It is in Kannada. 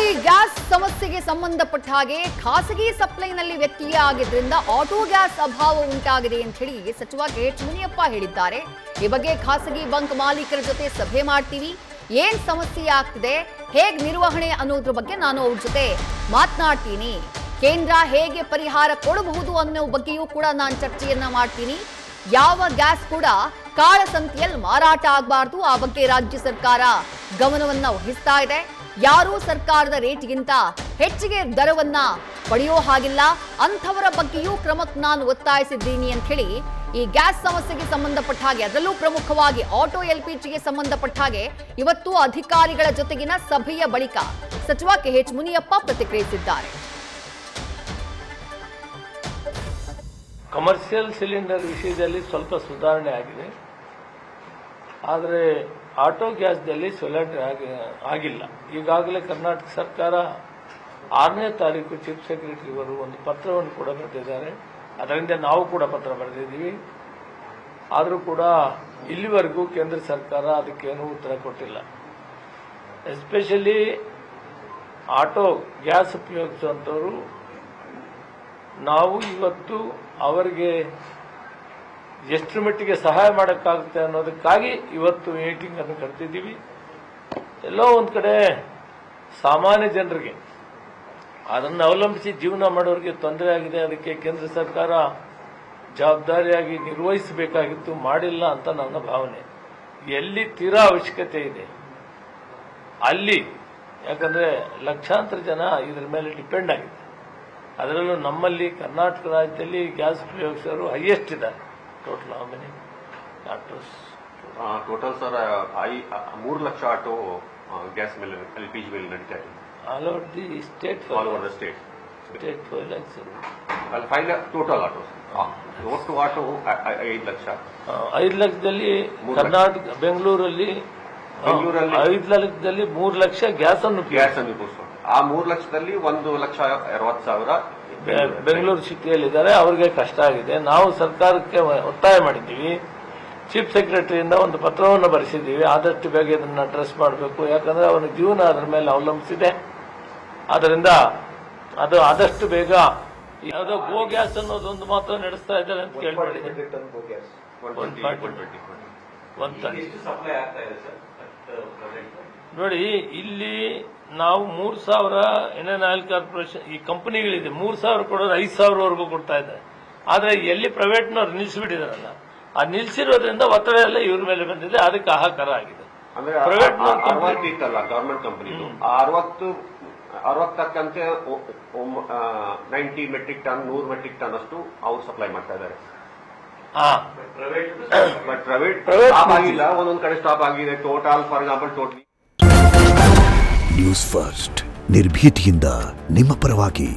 ಈ ಗ್ಯಾಸ್ ಸಮಸ್ಯೆಗೆ ಸಂಬಂಧಪಟ್ಟ ಹಾಗೆ ಖಾಸಗಿ ಸಪ್ಲೈನಲ್ಲಿ ವ್ಯತ್ಯಯ ಆಗಿದ್ರಿಂದ ಆಟೋ ಗ್ಯಾಸ್ ಅಭಾವ ಉಂಟಾಗಿದೆ ಅಂತ ಹೇಳಿ ಸಚಿವ KH ಮುನಿಯಪ್ಪ ಹೇಳಿದ್ದಾರೆ. ಈ ಬಗ್ಗೆ ಖಾಸಗಿ ಬಂಕ್ ಮಾಲೀಕರ ಜೊತೆ ಸಭೆ ಮಾಡ್ತೀವಿ, ಏನ್ ಸಮಸ್ಯೆ ಆಗ್ತಿದೆ, ಹೇಗ್ ನಿರ್ವಹಣೆ ಅನ್ನೋದ್ರ ಬಗ್ಗೆ ನಾನು ಅವ್ರ ಜೊತೆ ಮಾತನಾಡ್ತೀನಿ. ಕೇಂದ್ರ ಹೇಗೆ ಪರಿಹಾರ ಕೊಡಬಹುದು ಅನ್ನೋ ಬಗ್ಗೆಯೂ ಕೂಡ ನಾನು ಚರ್ಚೆಯನ್ನ ಮಾಡ್ತೀನಿ. ಯಾವ ಗ್ಯಾಸ್ ಕೂಡ ಕಾಳಸಂತೆಯಲ್ಲಿ ಮಾರಾಟ ಆಗಬಾರ್ದು, ಆ ಬಗ್ಗೆ ರಾಜ್ಯ ಸರ್ಕಾರ ಗಮನವನ್ನ ವಹಿಸ್ತಾ ಇದೆ. ಯಾರೂ ಸರ್ಕಾರದ ರೇಟ್ಗಿಂತ ಹೆಚ್ಚಿಗೆ ದರವನ್ನ ಪಡೆಯೋ ಹಾಗಿಲ್ಲ, ಅಂಥವರ ಬಗ್ಗೆಯೂ ಕ್ರಮಕ್ಕೆ ನಾನು ಒತ್ತಾಯಿಸಿದ್ದೀನಿ ಅಂತ ಹೇಳಿ ಈ ಗ್ಯಾಸ್ ಸಮಸ್ಯೆಗೆ ಸಂಬಂಧಪಟ್ಟ ಹಾಗೆ, ಅದರಲ್ಲೂ ಪ್ರಮುಖವಾಗಿ ಆಟೋ LPGಗೆ ಸಂಬಂಧಪಟ್ಟ ಹಾಗೆ ಇವತ್ತು ಅಧಿಕಾರಿಗಳ ಜೊತೆಗಿನ ಸಭೆಯ ಬಳಿಕ ಸಚಿವ KH ಮುನಿಯಪ್ಪ ಪ್ರತಿಕ್ರಿಯಿಸಿದ್ದಾರೆ. ಕಮರ್ಷಿಯಲ್ ಸಿಲಿಂಡರ್ ವಿಷಯದಲ್ಲಿ ಸ್ವಲ್ಪ ಸುಧಾರಣೆ ಆಗಿದೆ, ಆದರೆ ಆಟೋ ಗ್ಯಾಸ್ದಲ್ಲಿ ಸಿಲಿಂಡರ್ ಆಗಿಲ್ಲ. ಈಗಾಗಲೇ ಕರ್ನಾಟಕ ಸರ್ಕಾರ 6ನೇ ತಾರೀಕು ಚೀಫ್ ಸೆಕ್ರೆಟರಿಯವರು ಒಂದು ಪತ್ರವನ್ನು ಕೂಡ ಬರೆದಿದ್ದಾರೆ. ಅದರಿಂದ ನಾವು ಕೂಡ ಪತ್ರ ಬರೆದಿದ್ದೀವಿ. ಆದರೂ ಕೂಡ ಇಲ್ಲಿವರೆಗೂ ಕೇಂದ್ರ ಸರ್ಕಾರ ಅದಕ್ಕೇನು ಉತ್ತರ ಕೊಟ್ಟಿಲ್ಲ. ಎಸ್ಪೆಷಲಿ ಆಟೋ ಗ್ಯಾಸ್ ಉಪಯೋಗಿಸುವಂಥವರು ನಾವು ಇವತ್ತು ಅವರಿಗೆ ಎಷ್ಟು ಮಟ್ಟಿಗೆ ಸಹಾಯ ಮಾಡೋಕ್ಕಾಗುತ್ತೆ ಅನ್ನೋದಕ್ಕಾಗಿ ಇವತ್ತು ಮೀಟಿಂಗ್ ಅನ್ನು ಕರೆದಿದ್ದೀವಿ. ಎಲ್ಲೋ ಒಂದು ಕಡೆ ಸಾಮಾನ್ಯ ಜನರಿಗೆ ಅದನ್ನು ಅವಲಂಬಿಸಿ ಜೀವನ ಮಾಡೋರಿಗೆ ತೊಂದರೆ ಆಗಿದೆ. ಅದಕ್ಕೆ ಕೇಂದ್ರ ಸರ್ಕಾರ ಜವಾಬ್ದಾರಿಯಾಗಿ ನಿರ್ವಹಿಸಬೇಕಾಗಿತ್ತು, ಮಾಡಿಲ್ಲ ಅಂತ ನನ್ನ ಭಾವನೆ. ಎಲ್ಲಿ ತೀರಾ ಅವಶ್ಯಕತೆ ಇದೆ ಅಲ್ಲಿ, ಯಾಕಂದ್ರೆ ಲಕ್ಷಾಂತರ ಜನ ಇದರ ಮೇಲೆ ಡಿಪೆಂಡ್ ಆಗಿದೆ. ಅದರಲ್ಲೂ ನಮ್ಮಲ್ಲಿ ಕರ್ನಾಟಕ ರಾಜ್ಯದಲ್ಲಿ ಗ್ಯಾಸ್ ಉಪಯೋಗಿಸೋರು ಹೈಯೆಸ್ಟ್ ಇದ್ದಾರೆ. Total how many autos? Total sir 3 lakh auto gas ಮೇಲೆ LPG ಮೇಲೆ ನಡೀತಾ ಇದೆ. All over the state, all over the state 4 lakhs. 5 lakh total autos. ಒಟ್ಟು ಆಟೋ 5 ಲಕ್ಷ. 5 ಲಕ್ಷದಲ್ಲಿ ಕರ್ನಾಟಕ ಬೆಂಗಳೂರಲ್ಲಿ 5 ಲಕ್ಷದಲ್ಲಿ 3 ಲಕ್ಷ ಗ್ಯಾಸ್ ಅನ್ನು ಉಪಯೋಗಿಸ್ತಾರೆ. ಆ 3 ಲಕ್ಷದಲ್ಲಿ 1,60,000 ಬೆಂಗಳೂರು ಸಿಟಿಯಲ್ಲಿದ್ದಾರೆ. ಅವರಿಗೆ ಕಷ್ಟ ಆಗಿದೆ. ನಾವು ಸರ್ಕಾರಕ್ಕೆ ಒತ್ತಾಯ ಮಾಡಿದ್ದೀವಿ. ಚೀಫ್ ಸೆಕ್ರೆಟರಿಯಿಂದ ಒಂದು ಪತ್ರವನ್ನು ಬರೆಸಿದ್ದೀವಿ. ಆದಷ್ಟು ಬೇಗ ಇದನ್ನು ಅಡ್ರೆಸ್ ಮಾಡಬೇಕು, ಯಾಕಂದ್ರೆ ಅವನ ಜೀವನ ಅದರ ಮೇಲೆ ಅವಲಂಬಿಸಿದೆ. ಆದ್ದರಿಂದ ಅದು ಆದಷ್ಟು ಬೇಗ ಯಾವುದೋ ಗೋ ಗ್ಯಾಸ್ ಅನ್ನೋದೊಂದು ಮಾತ್ರ ನಡೆಸ್ತಾ ಇದ್ದಾರೆ ಅಂತ ಕೇಳ್ಬಿಟ್ಟಿದೆ. 130 ನೋಡಿ, ಇಲ್ಲಿ ನಾವು 3,000 ಇಂಡಿಯನ್ ಆಯಿಲ್ ಕಾರ್ಪೊರೇಷನ್ ಈ ಕಂಪನಿಗಳಿದೆ, 3,000 ಕೊಡೋದು 5,000ವರೆಗೂ ಕೊಡ್ತಾ ಇದ್ದಾರೆ. ಆದ್ರೆ ಎಲ್ಲಿ ಪ್ರೈವೇಟ್ನವ್ರು ನಿಲ್ಲಿಸಿಬಿಟ್ಟಿದಾರಲ್ಲ, ಆ ನಿಲ್ಸಿರೋದ್ರಿಂದ ಒತ್ತಡ ಎಲ್ಲ ಇವ್ರ ಮೇಲೆ ಬಂದಿದೆ. ಅದಕ್ಕೆ ಹಾಹಾಕಾರ ಆಗಿದೆ. ಪ್ರೈವೇಟ್ ಇತ್ತಲ್ಲ government company 60 90 metric ton 100 metric ton ಅಷ್ಟು ಅವ್ರು ಸಪ್ಲೈ ಮಾಡ್ತಾ ಇದ್ದಾರೆ. ಪ್ರೈವೇಟ್ ಸ್ಟಾಪ್ ಆಗಿಲ್ಲ, ಒಂದೊಂದು ಕಡೆ ಸ್ಟಾಪ್ ಆಗಿದೆ. Total for example total news first ನಿರ್ಭೀತಿಯಿಂದ ನಿಮ್ಮ ಪರವಾಗಿ.